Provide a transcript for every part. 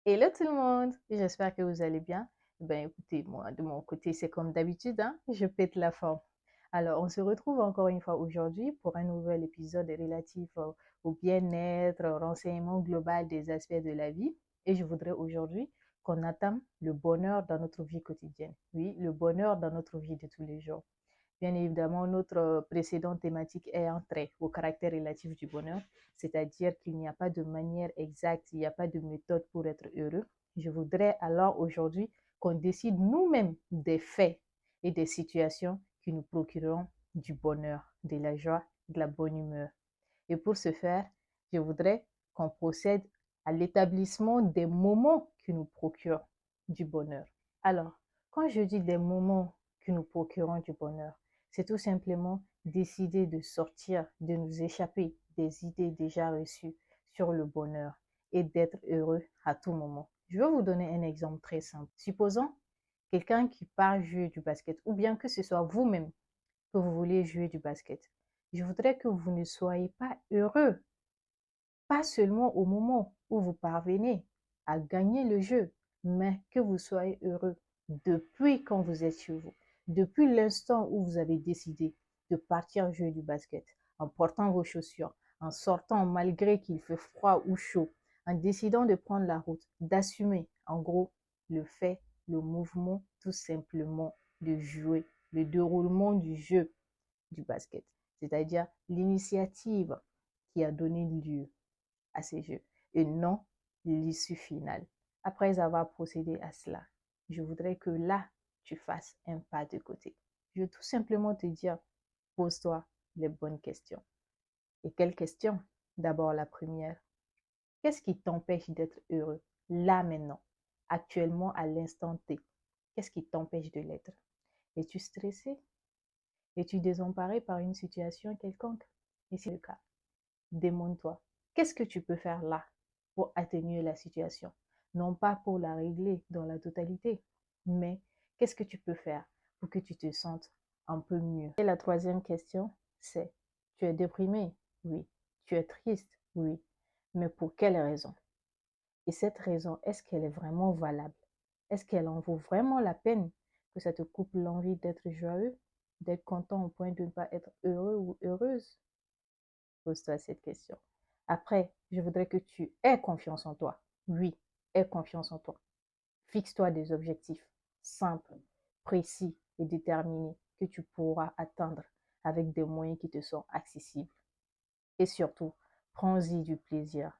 Hello tout le monde, j'espère que vous allez bien. Ben écoutez, moi de mon côté, c'est comme d'habitude, hein, je pète la forme. Alors, on se retrouve encore une fois aujourd'hui pour un nouvel épisode relatif au bien-être, au renseignement global des aspects de la vie. Et je voudrais aujourd'hui qu'on attame le bonheur dans notre vie quotidienne. Oui, le bonheur dans notre vie de tous les jours. Bien évidemment, notre précédente thématique est un trait au caractère relatif du bonheur, c'est-à-dire qu'il n'y a pas de manière exacte, il n'y a pas de méthode pour être heureux. Je voudrais alors aujourd'hui qu'on décide nous-mêmes des faits et des situations qui nous procureront du bonheur, de la joie, de la bonne humeur. Et pour ce faire, je voudrais qu'on procède à l'établissement des moments qui nous procurent du bonheur. Alors, quand je dis des moments qui nous procurent du bonheur, c'est tout simplement décider de sortir, de nous échapper des idées déjà reçues sur le bonheur et d'être heureux à tout moment. Je vais vous donner un exemple très simple. Supposons quelqu'un qui part jouer du basket, ou bien que ce soit vous-même que vous voulez jouer du basket. Je voudrais que vous ne soyez pas heureux, pas seulement au moment où vous parvenez à gagner le jeu, mais que vous soyez heureux depuis quand vous êtes chez vous, depuis l'instant où vous avez décidé de partir jouer du basket, en portant vos chaussures, en sortant malgré qu'il fait froid ou chaud, en décidant de prendre la route, d'assumer en gros le fait, le mouvement, tout simplement de jouer, le déroulement du jeu du basket, c'est-à-dire l'initiative qui a donné lieu à ces jeux et non l'issue finale. Après avoir procédé à cela, je voudrais que là, tu fasses un pas de côté. Je veux tout simplement te dire, pose-toi les bonnes questions. Et quelles questions? D'abord la première, qu'est-ce qui t'empêche d'être heureux là maintenant, actuellement à l'instant T? Qu'est-ce qui t'empêche de l'être? Es-tu stressé? Es-tu désemparé par une situation quelconque? Et si c'est le cas, demande-toi, qu'est-ce que tu peux faire là pour atténuer la situation? Non pas pour la régler dans la totalité, mais qu'est-ce que tu peux faire pour que tu te sentes un peu mieux? Et la troisième question, c'est, tu es déprimé? Oui. Tu es triste? Oui. Mais pour quelle raison? Et cette raison, est-ce qu'elle est vraiment valable? Est-ce qu'elle en vaut vraiment la peine que ça te coupe l'envie d'être joyeux, d'être content au point de ne pas être heureux ou heureuse? Pose-toi cette question. Après, je voudrais que tu aies confiance en toi. Oui, aie confiance en toi. Fixe-toi des objectifs simples, précis et déterminés que tu pourras atteindre avec des moyens qui te sont accessibles. Et surtout, prends-y du plaisir.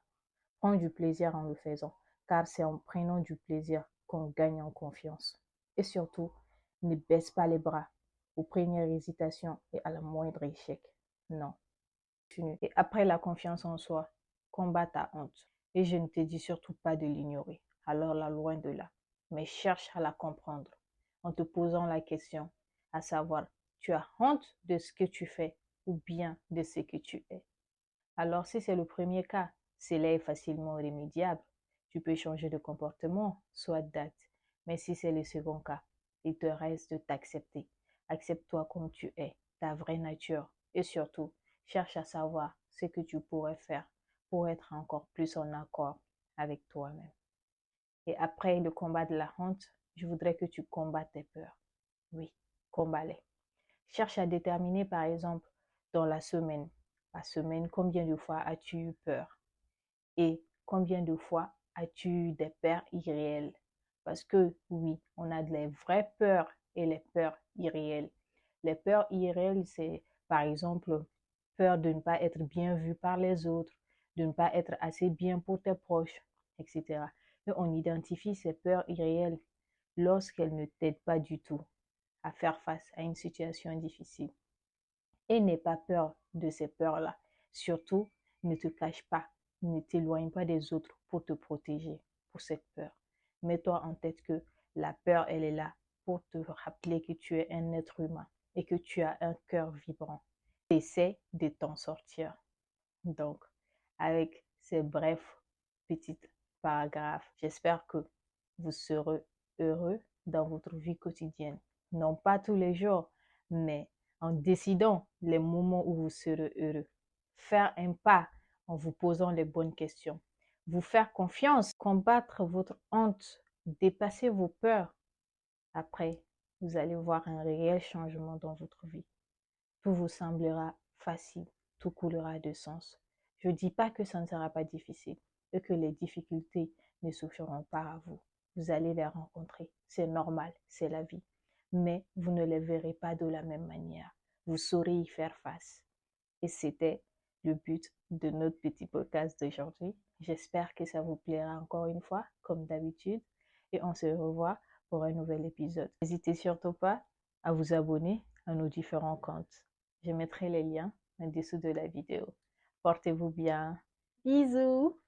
Prends du plaisir en le faisant, car c'est en prenant du plaisir qu'on gagne en confiance. Et surtout, ne baisse pas les bras aux premières hésitations et à la moindre échec. Non. Et après la confiance en soi, combat ta honte. Et je ne te dis surtout pas de l'ignorer. Alors là, loin de là. Mais cherche à la comprendre en te posant la question, à savoir, tu as honte de ce que tu fais ou bien de ce que tu es. Alors si c'est le premier cas, cela est facilement remédiable. Tu peux changer de comportement, soit d'acte. Mais si c'est le second cas, il te reste de t'accepter. Accepte-toi comme tu es, ta vraie nature. Et surtout, cherche à savoir ce que tu pourrais faire pour être encore plus en accord avec toi-même. Et après le combat de la honte, je voudrais que tu combattes tes peurs. Oui, combat-les. Cherche à déterminer, par exemple, dans la semaine, combien de fois as-tu eu peur? Et combien de fois as-tu eu des peurs irréelles? Parce que oui, on a les vraies peurs et les peurs irréelles. Les peurs irréelles, c'est par exemple peur de ne pas être bien vu par les autres, de ne pas être assez bien pour tes proches, etc. Et on identifie ces peurs irréelles lorsqu'elles ne t'aident pas du tout à faire face à une situation difficile. Et n'aie pas peur de ces peurs-là. Surtout, ne te cache pas, ne t'éloigne pas des autres pour te protéger pour cette peur. Mets-toi en tête que la peur, elle est là pour te rappeler que tu es un être humain et que tu as un cœur vibrant. Essaie de t'en sortir. Donc, avec ces brefs petites paragraphes, j'espère que vous serez heureux dans votre vie quotidienne. Non pas tous les jours, mais en décidant les moments où vous serez heureux. Faire un pas en vous posant les bonnes questions. vous faire confiance, combattre votre honte, dépasser vos peurs. Après, vous allez voir un réel changement dans votre vie. Tout vous semblera facile, tout coulera de sens. Je ne dis pas que ça ne sera pas difficile et que les difficultés ne suffiront pas à vous. Vous allez les rencontrer, c'est normal, c'est la vie. Mais vous ne les verrez pas de la même manière. Vous saurez y faire face. Et c'était le but de notre petit podcast d'aujourd'hui. J'espère que ça vous plaira encore une fois, comme d'habitude. Et on se revoit pour un nouvel épisode. N'hésitez surtout pas à vous abonner à nos différents comptes. Je mettrai les liens en dessous de la vidéo. Portez-vous bien. Bisous!